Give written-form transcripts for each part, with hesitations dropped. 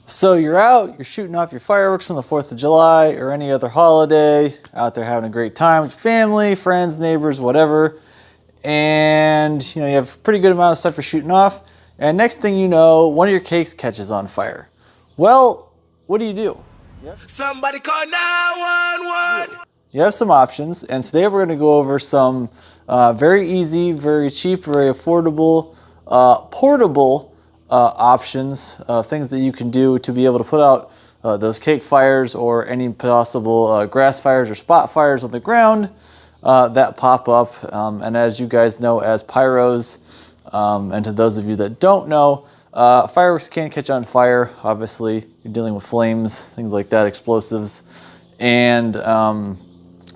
So you're out, you're shooting off your fireworks on the 4th of July or any other holiday, out there having a great time with your family, friends, neighbors, whatever. And you have a pretty good amount of stuff you're shooting off. And next thing you know, one of your cakes catches on fire. Well, what do? Somebody call 911. You have some options, and today we're going to go over some very easy, very cheap, very affordable, portable options, things that you can do to be able to put out those cake fires or any possible grass fires or spot fires on the ground that pop up. And as you guys know as pyros, and to those of you that don't know, fireworks can catch on fire. Obviously, you're dealing with flames, things like that, explosives, and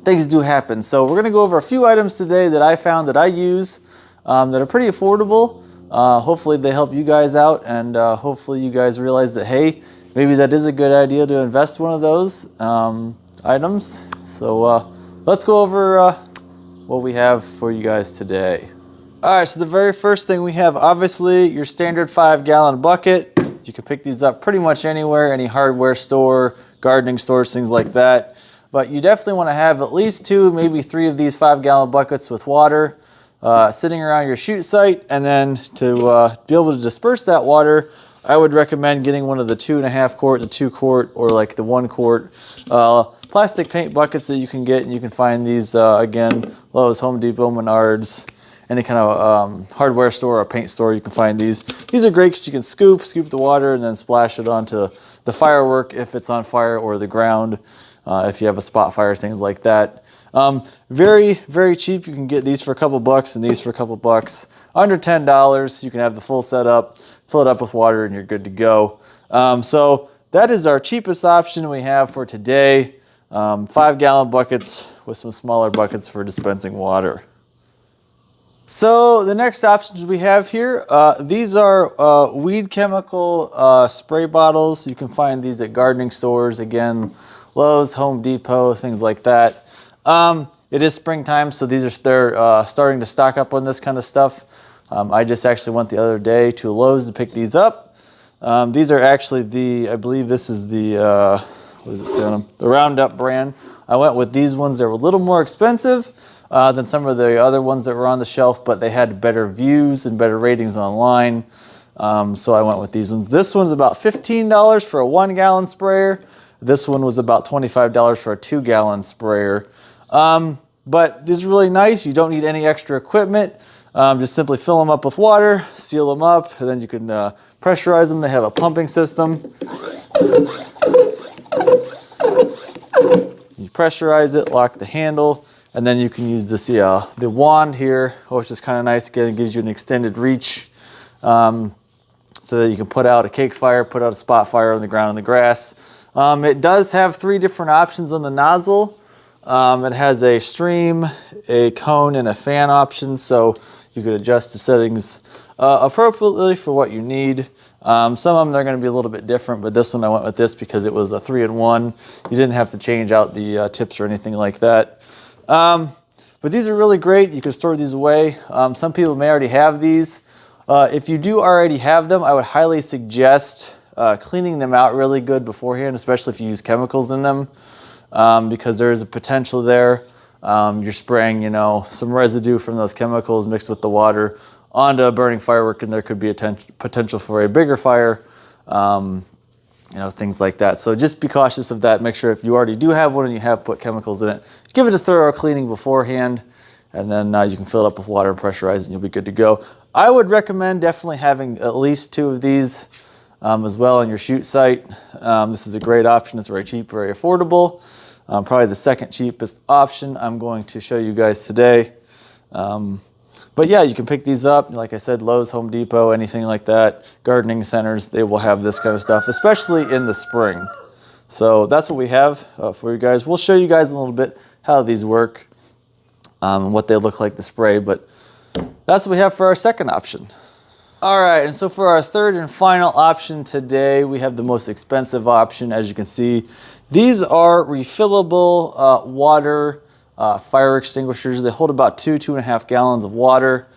things do happen. So we're going to go over a few items today that I found that I use that are pretty affordable. Hopefully they help you guys out, and hopefully you guys realize that, hey, maybe that is a good idea to invest one of those items. So let's go over what we have for you guys today. All right, so the very first thing we have, obviously, your standard 5-gallon bucket. You can pick these up pretty much anywhere, any hardware store, gardening stores, things like that. But you definitely want to have at least 2, maybe 3 of these 5-gallon buckets with water sitting around your shoot site. And then to be able to disperse that water, I would recommend getting one of the 2.5 quart, the 2 quart, or like the 1 quart plastic paint buckets that you can get. And you can find these, again, Lowe's, Home Depot, Menards, any kind of hardware store or paint store, you can find these. These are great because you can scoop the water and then splash it onto the firework if it's on fire, or the ground if you have a spot fire, things like that. Very, very cheap. You can get these for a couple bucks and these for a couple bucks. Under $10, you can have the full setup, fill it up with water, and you're good to go. So that is our cheapest option we have for today. 5-gallon buckets with some smaller buckets for dispensing water. So the next options we have here, these are weed chemical spray bottles. You can find these at gardening stores, again, Lowe's, Home Depot, things like that. It is springtime, so they're starting to stock up on this kind of stuff. I just actually went the other day to Lowe's to pick these up. These are actually I believe this is the, what does it say on them? The Roundup brand. I went with these ones. They were a little more expensive than some of the other ones that were on the shelf, but they had better views and better ratings online. So I went with these ones. This one's about $15 for a 1-gallon sprayer. This one was about $25 for a 2-gallon sprayer. But these are really nice. You don't need any extra equipment. Just simply fill them up with water, seal them up, and then you can pressurize them. They have a pumping system. You pressurize it, lock the handle, and then you can use this the wand here, which is kind of nice. Again, it gives you an extended reach so that you can put out a cake fire, put out a spot fire on the ground and the grass. It does have 3 different options on the nozzle. It has a stream, a cone, and a fan option, so you could adjust the settings appropriately for what you need. Some of them are going to be a little bit different, but this one I went with this because it was a 3-in-1. You didn't have to change out the tips or anything like that. But these are really great. You can store these away. Some people may already have these. If you do already have them, I would highly suggest cleaning them out really good beforehand, especially if you use chemicals in them, because there is a potential there. You're spraying, some residue from those chemicals mixed with the water onto a burning firework, and there could be a potential for a bigger fire, things like that. So just be cautious of that. Make sure if you already do have one and you have put chemicals in it, give it a thorough cleaning beforehand, and then you can fill it up with water and pressurize it, and you'll be good to go. I would recommend definitely having at least 2 of these as well on your shoot site. This is a great option. It's very cheap, very affordable. Probably the second cheapest option I'm going to show you guys today. But yeah, you can pick these up. Like I said, Lowe's, Home Depot, anything like that. Gardening centers, they will have this kind of stuff, especially in the spring. So that's what we have for you guys. We'll show you guys a little bit how these work, what they look like to spray, but that's what we have for our second option. All right, and so for our third and final option today, we have the most expensive option. As you can see, these are refillable water fire extinguishers. They hold about 2.5 gallons of water.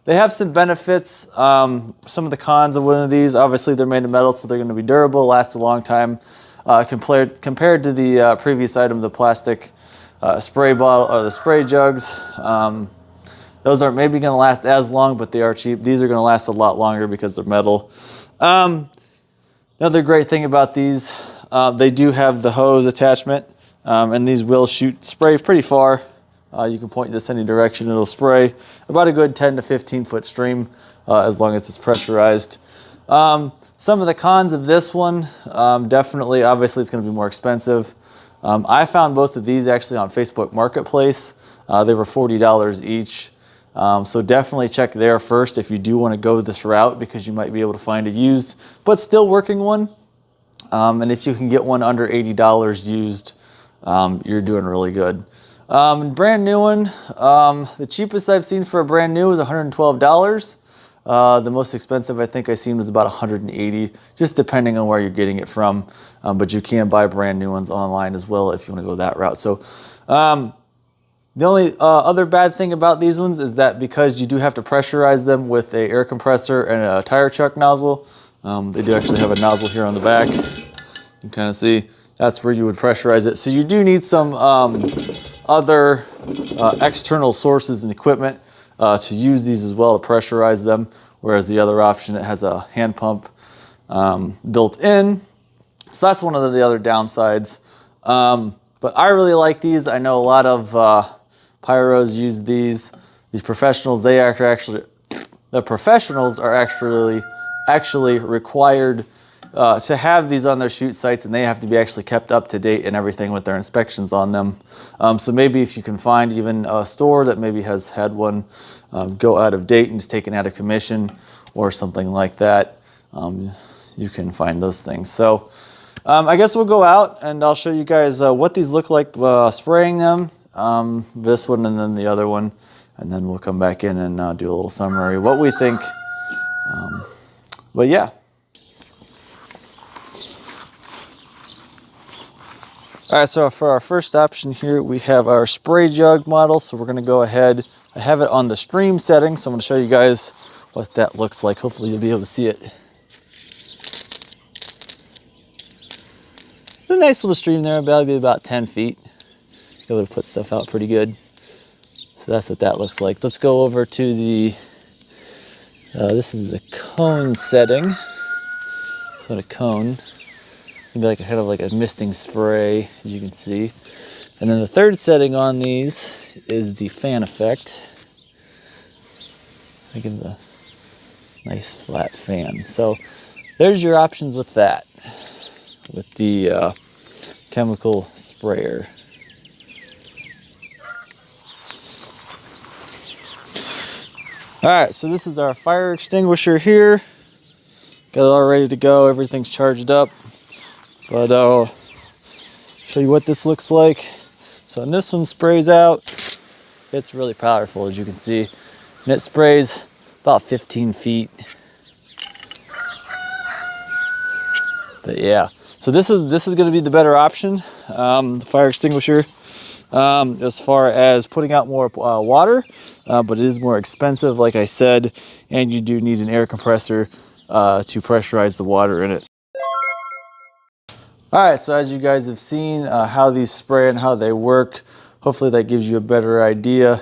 they have some benefits. Some of the cons of one of these, obviously they're made of metal, so they're going to be durable, last a long time. Compared to the previous item, the plastic spray bottle or the spray jugs. Those aren't maybe going to last as long, but they are cheap. These are going to last a lot longer because they're metal. Another great thing about these, they do have the hose attachment, and these will shoot spray pretty far. You can point this any direction, it'll spray about a good 10 to 15 foot stream as long as it's pressurized. Some of the cons of this one, definitely, obviously it's going to be more expensive. I found both of these actually on Facebook Marketplace. They were $40 each. So definitely check there first if you do want to go this route, because you might be able to find a used but still working one. And if you can get one under $80 used, you're doing really good. Brand new one, the cheapest I've seen for a brand new is $112. The most expensive I think I seen was about $180, just depending on where you're getting it from. But you can buy brand new ones online as well if you want to go that route. So the only other bad thing about these ones is that because you do have to pressurize them with an air compressor and a tire chuck nozzle, they do actually have a nozzle here on the back. You can kind of see that's where you would pressurize it. So you do need some other external sources and equipment to use these as well to pressurize them, whereas the other option, it has a hand pump built in. So that's one of the other downsides. But I really like these. I know a lot of pyros use these. These professionals, the professionals are actually required to have these on their shoot sites, and they have to be actually kept up to date and everything with their inspections on them. So maybe if you can find even a store that maybe has had one go out of date and is taken out of commission or something like that, you can find those things. So I guess we'll go out and I'll show you guys what these look like spraying them, this one and then the other one, and then we'll come back in and do a little summary, what we think. But yeah. All right, so for our first option here, we have our spray jug model. So we're gonna go ahead, I have it on the stream setting, so I'm gonna show you guys what that looks like. Hopefully you'll be able to see it. It's a nice little stream there, probably about 10 feet. Be able to put stuff out pretty good. So that's what that looks like. Let's go over to the, this is the cone setting. So the cone. Maybe like a kind of like a misting spray, as you can see. And then the third setting on these is the fan effect. I give the nice flat fan. So there's your options with that, with the chemical sprayer. All right, so this is our fire extinguisher here. Got it all ready to go, everything's charged up. But I'll show you what this looks like. So when this one sprays out, it's really powerful, as you can see. And it sprays about 15 feet. But yeah, so this is gonna be the better option, the fire extinguisher, as far as putting out more water, but it is more expensive, like I said, and you do need an air compressor to pressurize the water in it. All right, so as you guys have seen how these spray and how they work, hopefully that gives you a better idea.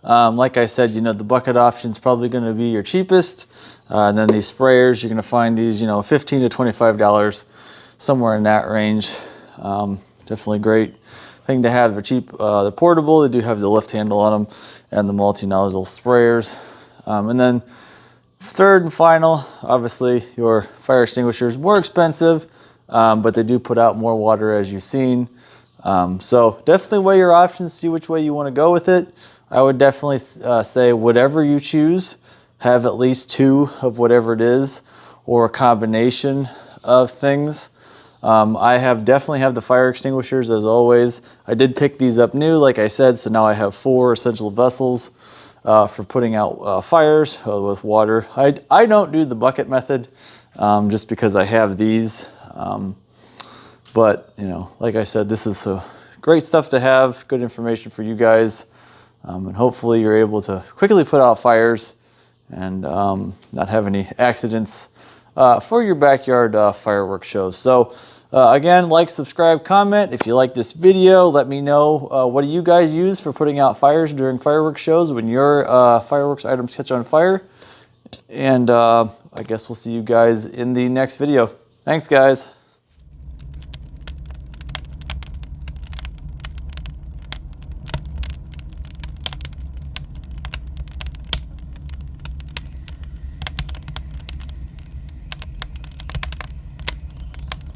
Like I said, you know, the bucket option is probably going to be your cheapest, and then these sprayers, you're going to find these, you know, $15 to $25, somewhere in that range. Definitely great thing to have. They're cheap, they're portable. They do have the lift handle on them and the multi-nozzle sprayers. And then third and final, obviously your fire extinguisher is more expensive. But they do put out more water, as you've seen. So definitely weigh your options, see which way you want to go with it. I would definitely say whatever you choose, have at least two of whatever it is, or a combination of things. I definitely have the fire extinguishers, as always. I did pick these up new, like I said, so now I have 4 essential vessels for putting out fires with water. I don't do the bucket method just because I have these. But, you know, like I said, this is great stuff to have, good information for you guys. And hopefully you're able to quickly put out fires and not have any accidents for your backyard fireworks shows. So again, like, subscribe, comment. If you like this video, let me know what do you guys use for putting out fires during fireworks shows when your fireworks items catch on fire. And I guess we'll see you guys in the next video. Thanks, guys.